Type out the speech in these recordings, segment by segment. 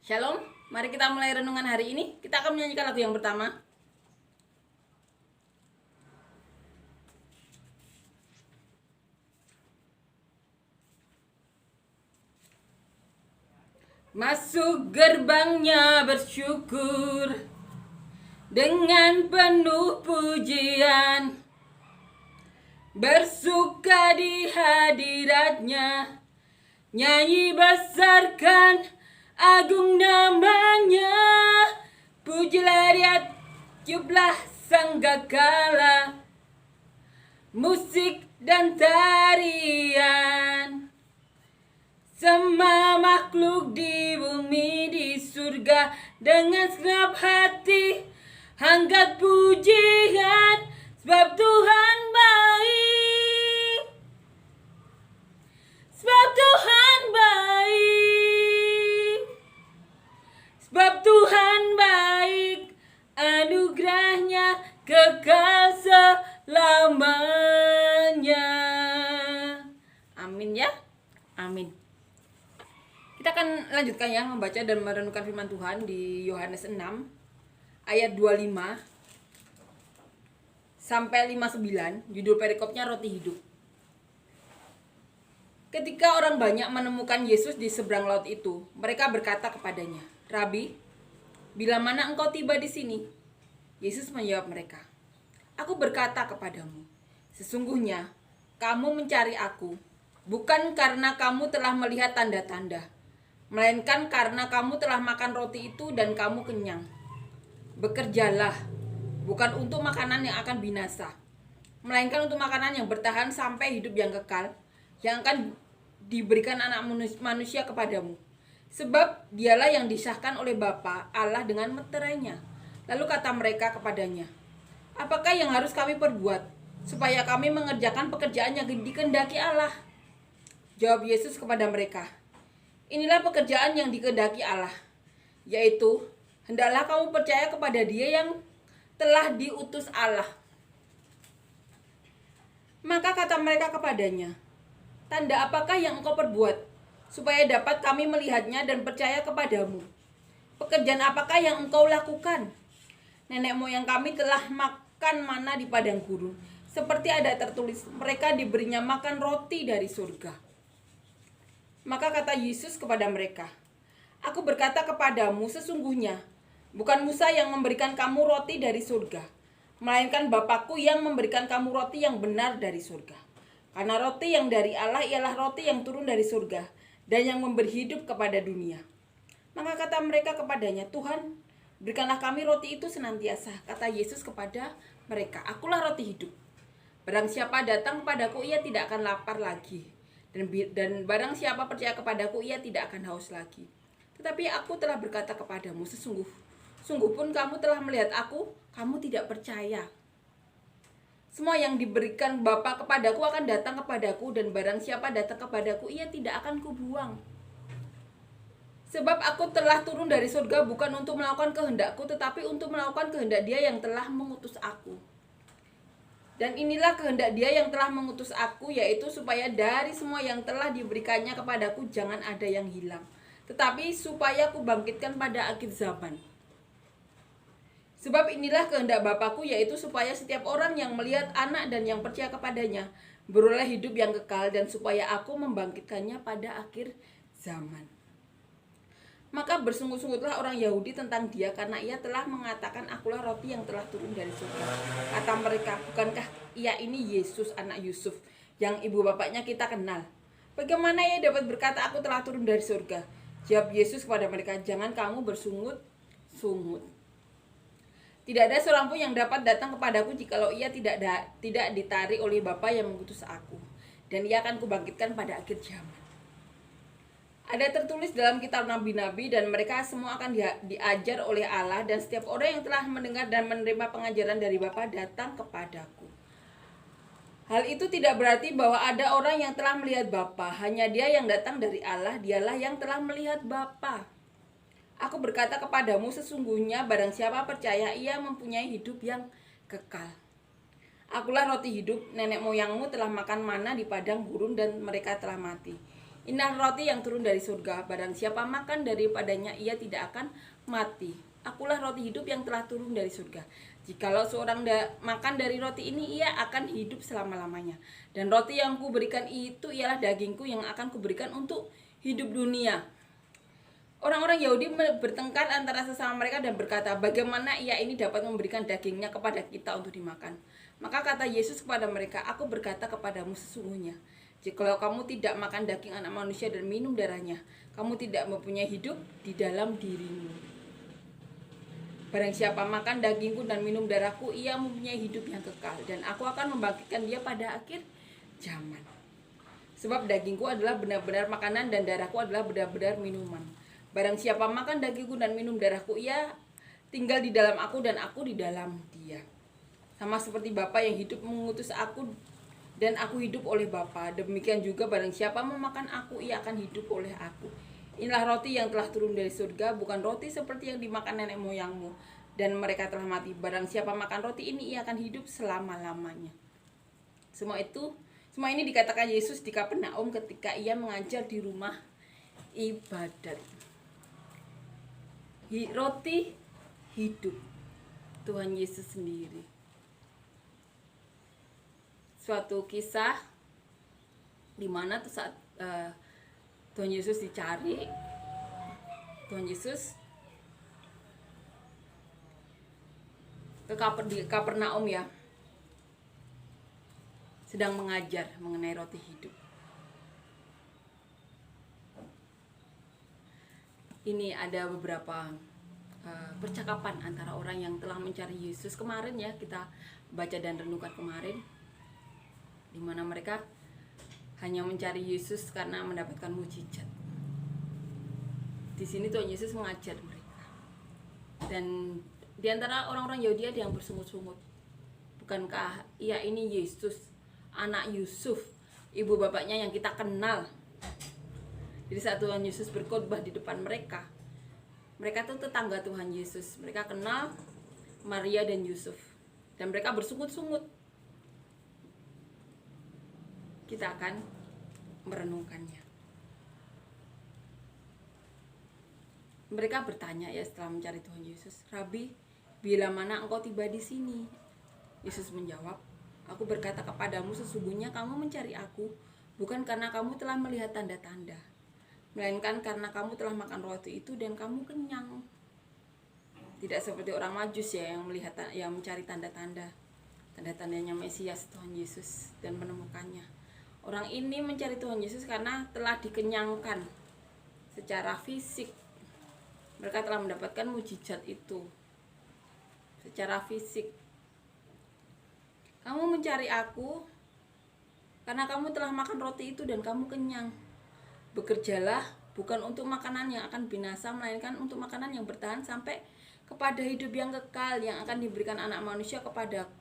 Shalom, mari kita mulai renungan hari ini. Kita akan menyanyikan lagu yang pertama. Masuk gerbangnya bersyukur dengan penuh pujian, bersuka di hadiratnya, nyanyi besarkan agung namanya. Pujilah dia, tiuplah sanggakala, musik dan tarian. Semua makhluk di bumi di surga dengan segenap hati angkat pujian, sebab Tuhan baik, sebab Tuhan baik, sebab Tuhan baik, anugerahnya kekal selamanya. Amin ya, amin. Kita akan lanjutkan ya membaca dan merenungkan firman Tuhan di Yohanes 6 ayat 25 sampai 59. Judul perikopnya roti hidup. Ketika orang banyak menemukan Yesus di seberang laut itu, mereka berkata kepadanya, "Rabi, bila mana engkau tiba di sini?" Yesus menjawab mereka, "Aku berkata kepadamu, sesungguhnya kamu mencari aku bukan karena kamu telah melihat tanda-tanda, melainkan karena kamu telah makan roti itu dan kamu kenyang. Bekerjalah, bukan untuk makanan yang akan binasa, melainkan untuk makanan yang bertahan sampai hidup yang kekal, yang akan diberikan anak manusia kepadamu. Sebab dialah yang disahkan oleh Bapa Allah dengan meterainya." Lalu kata mereka kepadanya, "Apakah yang harus kami perbuat, supaya kami mengerjakan pekerjaan yang dikehendaki Allah?" Jawab Yesus kepada mereka, "Inilah pekerjaan yang dikehendaki Allah, yaitu hendaklah kamu percaya kepada Dia yang telah diutus Allah." Maka kata mereka kepadanya, "Tanda apakah yang engkau perbuat, supaya dapat kami melihatnya dan percaya kepadamu? Pekerjaan apakah yang engkau lakukan? Nenek moyang kami telah makan mana di padang gurun, seperti ada tertulis, mereka diberinya makan roti dari surga." Maka kata Yesus kepada mereka, "Aku berkata kepadamu, sesungguhnya bukan Musa yang memberikan kamu roti dari surga, melainkan Bapakku yang memberikan kamu roti yang benar dari surga. Karena roti yang dari Allah ialah roti yang turun dari surga dan yang memberi hidup kepada dunia." Maka kata mereka kepadanya, "Tuhan, berikanlah kami roti itu senantiasa." Kata Yesus kepada mereka, "Akulah roti hidup. Barang siapa datang kepadaku, ia tidak akan lapar lagi. Dan barang siapa percaya kepadaku, ia tidak akan haus lagi. Tetapi aku telah berkata kepadamu, sungguh pun kamu telah melihat aku, kamu tidak percaya. Semua yang diberikan Bapa kepadaku akan datang kepadaku, dan barang siapa datang kepadaku, ia tidak akan kubuang. Sebab aku telah turun dari surga bukan untuk melakukan kehendakku, tetapi untuk melakukan kehendak Dia yang telah mengutus aku. Dan inilah kehendak Dia yang telah mengutus aku, yaitu supaya dari semua yang telah diberikannya kepadaku jangan ada yang hilang, tetapi supaya aku bangkitkan pada akhir zaman. Sebab inilah kehendak Bapakku, yaitu supaya setiap orang yang melihat Anak dan yang percaya kepadanya beroleh hidup yang kekal, dan supaya aku membangkitkannya pada akhir zaman. Maka bersungguh-sungguhlah orang Yahudi tentang Dia, karena Ia telah mengatakan, "Akulah roti yang telah turun dari surga." Kata mereka, "Bukankah Ia ini Yesus anak Yusuf, yang ibu bapaknya kita kenal? Bagaimana Ia dapat berkata, 'Aku telah turun dari surga'?" Jawab Yesus kepada mereka, "Jangan kamu bersungut-sungut. Tidak ada seorang pun yang dapat datang kepadaku jikalau ia tidak ditarik oleh Bapa yang mengutus aku, dan Ia akan kubangkitkan pada akhir zaman." Ada tertulis dalam kitab nabi-nabi, dan mereka semua akan diajar oleh Allah, dan setiap orang yang telah mendengar dan menerima pengajaran dari Bapa datang kepadaku. Hal itu tidak berarti bahwa ada orang yang telah melihat Bapa, hanya Dia yang datang dari Allah, Dialah yang telah melihat Bapa. Aku berkata kepadamu, sesungguhnya barang siapa percaya, ia mempunyai hidup yang kekal. Akulah roti hidup, nenek moyangmu telah makan mana di padang gurun dan mereka telah mati. Inilah roti yang turun dari surga, barang siapa makan daripadanya ia tidak akan mati. Akulah roti hidup yang telah turun dari surga. Jikalau seorang makan dari roti ini, ia akan hidup selama-lamanya. Dan roti yang kuberikan itu ialah dagingku yang akan kuberikan untuk hidup dunia. Orang-orang Yahudi bertengkar antara sesama mereka dan berkata, bagaimana ia ini dapat memberikan dagingnya kepada kita untuk dimakan? Maka kata Yesus kepada mereka, aku berkata kepadamu sesungguhnya, jikalau kamu tidak makan daging anak manusia dan minum darahnya, kamu tidak mempunyai hidup di dalam dirimu. Barang siapa makan dagingku dan minum darahku, ia mempunyai hidup yang kekal, dan aku akan membangkitkan dia pada akhir zaman. Sebab dagingku adalah benar-benar makanan dan darahku adalah benar-benar minuman. Barang siapa makan dagingku dan minum darahku, ia tinggal di dalam aku dan aku di dalam dia. Sama seperti Bapa yang hidup mengutus aku dan aku hidup oleh Bapa, demikian juga barang siapa memakan aku, ia akan hidup oleh aku. Inilah roti yang telah turun dari surga, bukan roti seperti yang dimakan nenek moyangmu dan mereka telah mati. Barang siapa makan roti ini, ia akan hidup selama-lamanya. Semua ini dikatakan Yesus di Kapernaum ketika ia mengajar di rumah ibadat. Roti hidup, Tuhan Yesus sendiri. Suatu kisah di mana tuh saat Tuhan Yesus dicari, Tuhan Yesus ke Kapernaum ya, sedang mengajar mengenai roti hidup. Ini ada beberapa percakapan antara orang yang telah mencari Yesus kemarin ya, kita baca dan renungkan kemarin, di mana mereka hanya mencari Yesus karena mendapatkan mujizat. Di sini Tuhan Yesus mengajar mereka. Dan di antara orang-orang Yahudi ada yang bersungut-sungut. Bukankah ia ini Yesus, anak Yusuf, ibu bapaknya yang kita kenal? Jadi saat Tuhan Yesus berkhotbah di depan mereka, mereka itu tetangga Tuhan Yesus. Mereka kenal Maria dan Yusuf. Dan mereka bersungut-sungut. Kita akan merenungkannya. Mereka bertanya ya setelah mencari Tuhan Yesus, Rabi, bila mana engkau tiba di sini? Yesus menjawab, aku berkata kepadamu sesungguhnya kamu mencari aku bukan karena kamu telah melihat tanda-tanda, melainkan karena kamu telah makan roti itu dan kamu kenyang. Tidak seperti orang Majus ya yang mencari tanda-tanda. Tanda-tandanya Mesias Tuhan Yesus dan menemukannya. Orang ini mencari Tuhan Yesus karena telah dikenyangkan secara fisik. Mereka telah mendapatkan mujizat itu secara fisik. Kamu mencari aku karena kamu telah makan roti itu dan kamu kenyang. Bekerjalah bukan untuk makanan yang akan binasa, melainkan untuk makanan yang bertahan sampai kepada hidup yang kekal yang akan diberikan anak manusia kepadamu,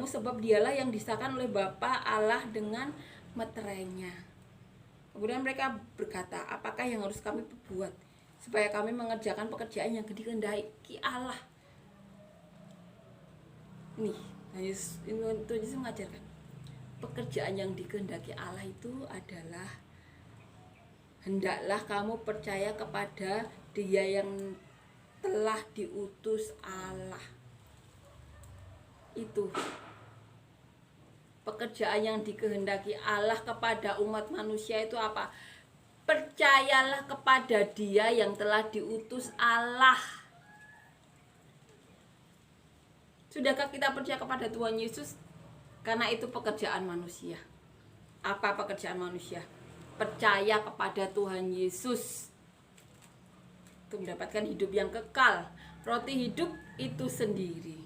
sebab dialah yang disahkan oleh Bapa Allah dengan meterainya. Kemudian mereka berkata, apakah yang harus kami perbuat supaya kami mengerjakan pekerjaan yang dikehendaki Allah? Nih, Tuhan Yesus mengajarkan pekerjaan yang dikehendaki Allah itu adalah hendaklah kamu percaya kepada Dia yang telah diutus Allah. Itu pekerjaan yang dikehendaki Allah kepada umat manusia itu apa? Percayalah kepada Dia yang telah diutus Allah. Sudahkah kita percaya kepada Tuhan Yesus? Karena itu pekerjaan manusia. Apa pekerjaan manusia? Percaya kepada Tuhan Yesus untuk mendapatkan hidup yang kekal. Roti hidup itu sendiri.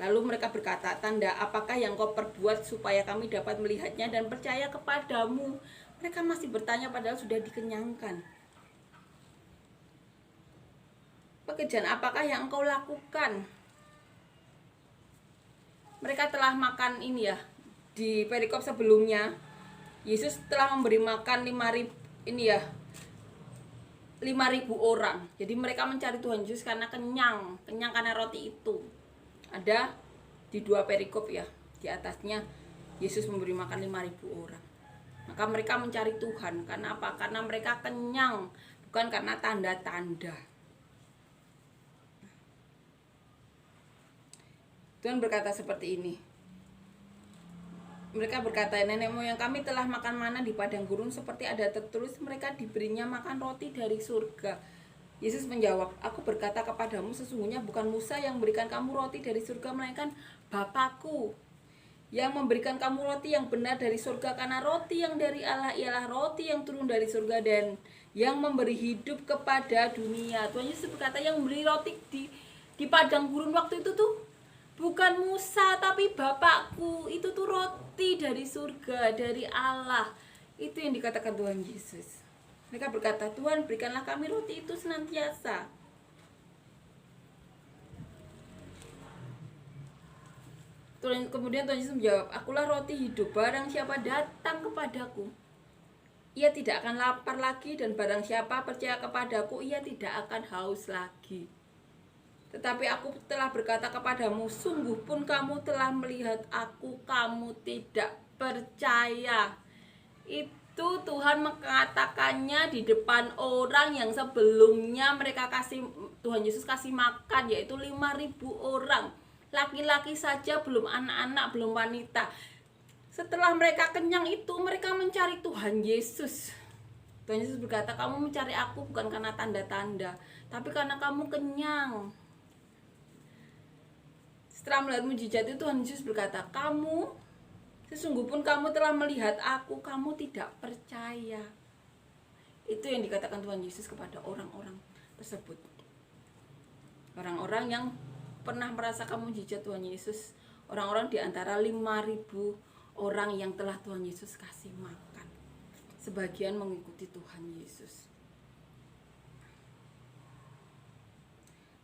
Lalu mereka berkata, tanda apakah yang kau perbuat supaya kami dapat melihatnya dan percaya kepadamu? Mereka masih bertanya padahal sudah dikenyangkan. Pekerjaan apakah yang engkau lakukan? Mereka telah makan ini ya, di perikop sebelumnya Yesus telah memberi makan 5.000 orang. Jadi mereka mencari Tuhan Yesus karena kenyang karena roti itu. Ada di 2 perikop ya. Di atasnya Yesus memberi makan 5.000 orang. Maka mereka mencari Tuhan. Karena apa? Karena mereka kenyang, bukan karena tanda-tanda. Tuhan berkata seperti ini. Mereka berkata, nenek moyang kami telah makan mana di padang gurun, seperti ada tertulis mereka diberinya makan roti dari surga. Yesus menjawab, aku berkata kepadamu, sesungguhnya bukan Musa yang memberikan kamu roti dari surga, melainkan Bapa-Ku yang memberikan kamu roti yang benar dari surga. Karena roti yang dari Allah ialah roti yang turun dari surga dan yang memberi hidup kepada dunia. Tuhan Yesus berkata, yang memberi roti di padang gurun waktu itu tuh bukan Musa, tapi Bapakku. Itu tuh roti dari surga, dari Allah. Itu yang dikatakan Tuhan Yesus. Mereka berkata, Tuhan berikanlah kami roti itu senantiasa. Kemudian Tuhan Yesus menjawab, akulah roti hidup, barang siapa datang kepadaku, ia tidak akan lapar lagi, dan barang siapa percaya kepadaku, ia tidak akan haus lagi. Tetapi aku telah berkata kepadamu, sungguh pun kamu telah melihat aku, kamu tidak percaya. Itu Tuhan mengatakannya di depan orang yang sebelumnya Tuhan Yesus kasih makan, yaitu 5.000 orang. Laki-laki saja, belum anak-anak, belum wanita. Setelah mereka kenyang itu, mereka mencari Tuhan Yesus. Tuhan Yesus berkata, kamu mencari aku bukan karena tanda-tanda, tapi karena kamu kenyang. Setelah melihat mujizat itu, Tuhan Yesus berkata, sesungguh pun kamu telah melihat aku, kamu tidak percaya. Itu yang dikatakan Tuhan Yesus kepada orang-orang tersebut. Orang-orang yang pernah merasakan mujizat Tuhan Yesus. Orang-orang di antara 5.000 orang yang telah Tuhan Yesus kasih makan. Sebagian mengikuti Tuhan Yesus.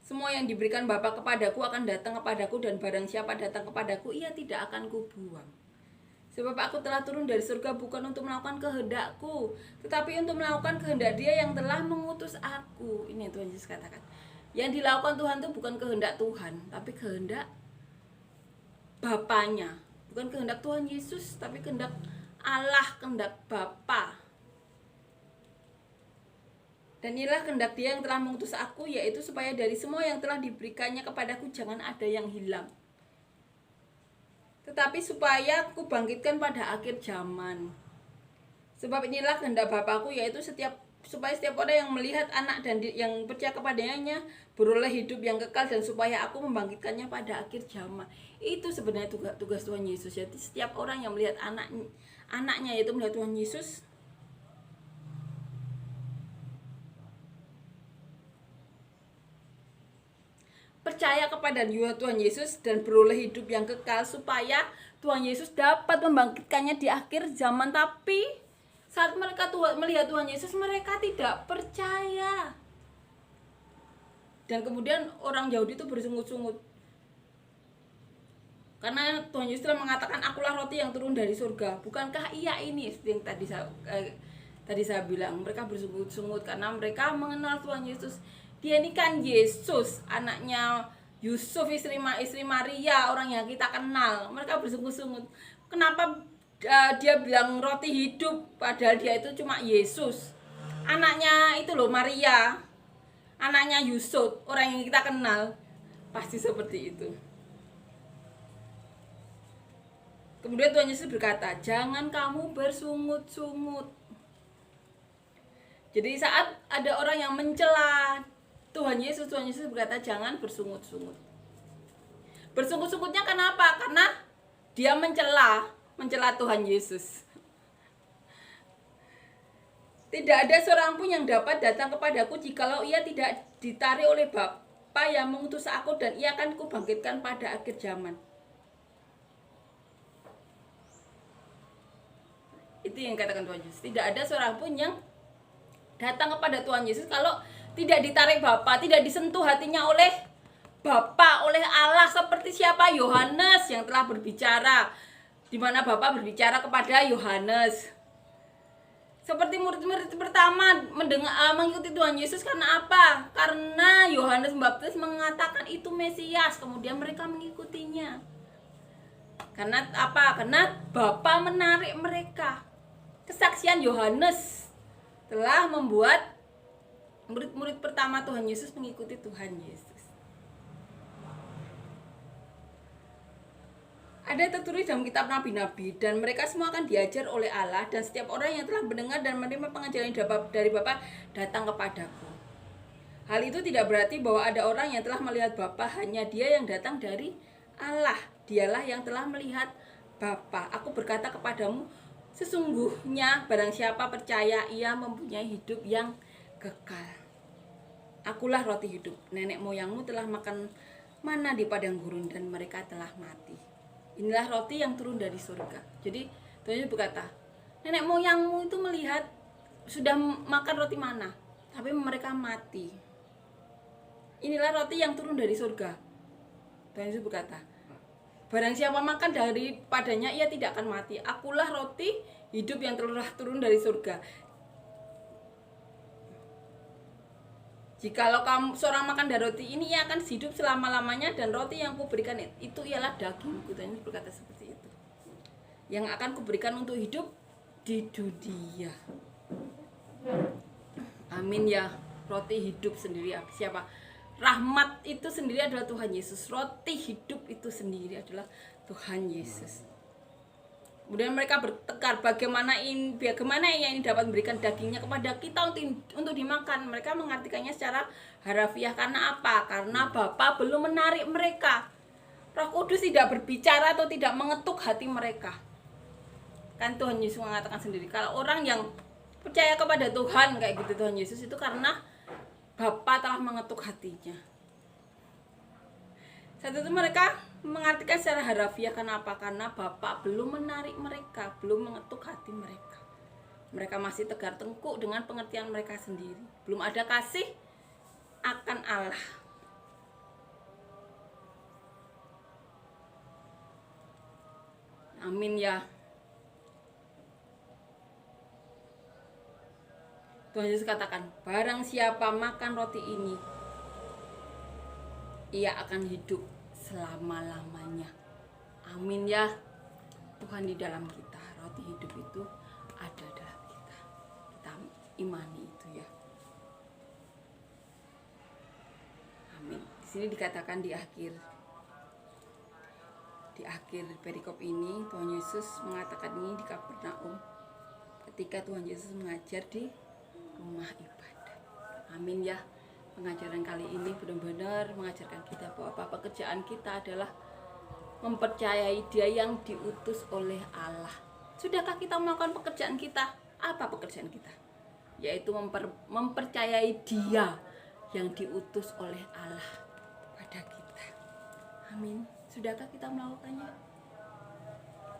Semua yang diberikan Bapa kepadaku akan datang kepadaku, dan barang siapa datang kepadaku, ia tidak akan kubuang. Sebab aku telah turun dari surga bukan untuk melakukan kehendakku, tetapi untuk melakukan kehendak Dia yang telah mengutus aku. Ini Tuhan Yesus katakan. Yang dilakukan Tuhan itu bukan kehendak Tuhan, tapi kehendak Bapanya. Bukan kehendak Tuhan Yesus, tapi kehendak Allah, kehendak Bapa. Dan inilah kehendak Dia yang telah mengutus aku, yaitu supaya dari semua yang telah diberikannya kepadaku jangan ada yang hilang, tetapi supaya aku bangkitkan pada akhir zaman. Sebab inilah kehendak Bapakku, yaitu supaya setiap orang yang melihat anak dan yang percaya kepadanya beroleh hidup yang kekal, dan supaya aku membangkitkannya pada akhir zaman. Itu sebenarnya tugas Tuhan Yesus. Jadi setiap orang yang melihat anaknya, yaitu melihat Tuhan Yesus, percaya kepada Tuhan Yesus dan beroleh hidup yang kekal, supaya Tuhan Yesus dapat membangkitkannya di akhir zaman. Tapi saat mereka melihat Tuhan Yesus, mereka tidak percaya. Dan kemudian orang Yahudi itu bersungut-sungut. Karena Tuhan Yesus telah mengatakan, akulah roti yang turun dari surga. Bukankah ia ini? Seperti yang tadi saya bilang, mereka bersungut-sungut karena mereka mengenal Tuhan Yesus. Dia ini kan Yesus, anaknya Yusuf, istri Maria, orang yang kita kenal. Mereka bersungut-sungut. Kenapa dia bilang roti hidup, padahal dia itu cuma Yesus, anaknya itu loh Maria, anaknya Yusuf, orang yang kita kenal. Pasti seperti itu. Kemudian Tuhan Yesus berkata, jangan kamu bersungut-sungut. Jadi saat ada orang yang mencela Tuhan Yesus berkata, jangan bersungut-sungut. Bersungut-sungutnya kenapa? Karena dia mencela Tuhan Yesus. Tidak ada seorang pun yang dapat datang kepadaku jikalau ia tidak ditarik oleh Bapa yang mengutus aku, dan ia akan kubangkitkan pada akhir zaman. Itu yang katakan Tuhan Yesus. Tidak ada seorang pun yang datang kepada Tuhan Yesus kalau tidak ditarik Bapa, tidak disentuh hatinya oleh Bapa, oleh Allah. Seperti siapa? Yohanes yang telah berbicara, di mana Bapa berbicara kepada Yohanes. Seperti murid-murid pertama mengikuti Tuhan Yesus karena apa? Karena Yohanes Pembaptis mengatakan itu Mesias, kemudian mereka mengikutinya. Karena apa? Karena Bapa menarik mereka. Kesaksian Yohanes telah membuat murid-murid pertama Tuhan Yesus mengikuti Tuhan Yesus. Ada tertulis dalam kitab nabi-nabi, dan mereka semua akan diajar oleh Allah, dan setiap orang yang telah mendengar dan menerima pengajaran dari Bapa datang kepadaku. Hal itu tidak berarti bahwa ada orang yang telah melihat Bapa, hanya dia yang datang dari Allah. Dialah yang telah melihat Bapa. Aku berkata kepadamu, sesungguhnya barang siapa percaya, ia mempunyai hidup yang kekal. Akulah roti hidup. Nenek moyangmu telah makan mana di padang gurun, dan mereka telah mati. Inilah roti yang turun dari surga. Jadi Tuhan Yesus berkata, nenek moyangmu itu melihat sudah makan roti mana, tapi mereka mati. Inilah roti yang turun dari surga. Tuhan Yesus berkata, barang siapa makan daripadanya, ia tidak akan mati. Akulah roti hidup yang telah turun dari surga. Jikalau kamu seorang makan dari roti ini, ia akan hidup selama-lamanya, dan roti yang kuberikan itu ialah dagingku. Tuhan Yesus berkata seperti itu. Yang akan kuberikan untuk hidup di dunia. Amin ya. Roti hidup sendiri siapa? Rahmat itu sendiri adalah Tuhan Yesus. Roti hidup itu sendiri adalah Tuhan Yesus. Kemudian mereka bertekar bagaimana ia ini dapat memberikan dagingnya kepada kita untuk dimakan. Mereka mengartikannya secara harafiah. Karena apa? Karena Bapa belum menarik mereka. Roh Kudus tidak berbicara atau tidak mengetuk hati mereka. Kan Tuhan Yesus mengatakan sendiri, kalau orang yang percaya kepada Tuhan kayak gitu Tuhan Yesus itu karena Bapa telah mengetuk hatinya. Saat itu mereka mengartikan secara harafiah. Kenapa? Karena Bapa belum menarik mereka, belum mengetuk hati mereka. Mereka masih tegar tengkuk dengan pengertian mereka sendiri. Belum ada kasih akan Allah. Amin ya. Tuhan Yesus katakan, barang siapa makan roti ini, ia akan hidup selama-lamanya. Amin ya. Tuhan di dalam kita, roti hidup itu ada dalam kita. Kita imani itu ya. Amin. Di sini dikatakan di akhir perikop ini, Tuhan Yesus mengatakan ini di Kapernaum ketika Tuhan Yesus mengajar di rumah ibadah. Amin ya. Pengajaran kali ini benar-benar mengajarkan kita bahwa pekerjaan kita adalah mempercayai Dia yang diutus oleh Allah. Sudahkah kita melakukan pekerjaan kita? Apa pekerjaan kita? Yaitu mempercayai Dia yang diutus oleh Allah pada kita. Amin. Sudahkah kita melakukannya?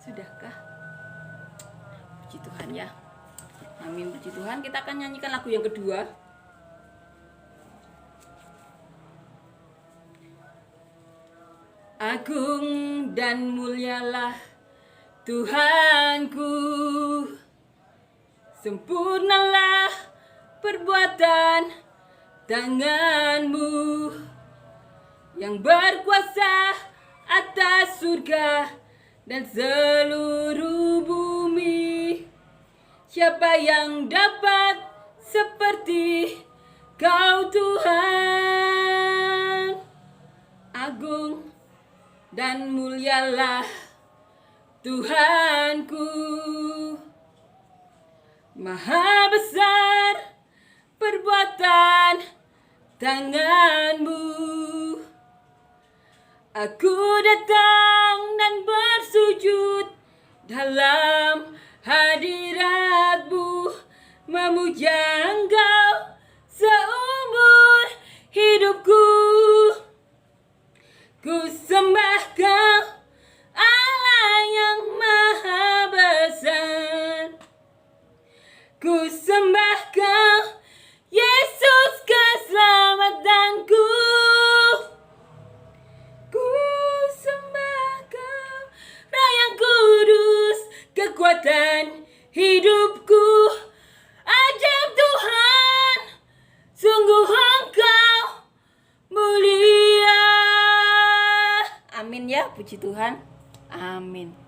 Sudahkah? Puji Tuhan ya. Amin, puji Tuhan. Kita akan nyanyikan lagu yang kedua. Agung dan mulyalah Tuhanku, sempurnalah perbuatan tangan-Mu yang berkuasa atas surga dan seluruh bumi. Siapa yang dapat seperti Kau Tuhan? Agung dan mulyalah Tuhanku, maha besar perbuatan tangan-Mu. Aku datang dan bersujud dalam hadirat-Mu, memuja Engkau seumur hidupku. Ku sembah Kau, Allah yang maha besar. Ku sembah Kau, Yesus keselamatanku. Ku sembah Kau, Roh yang kudus, kekuatan hidupku. Ajaib Tuhan, sungguh Engkau mulia. Amin ya, puji Tuhan. Amin.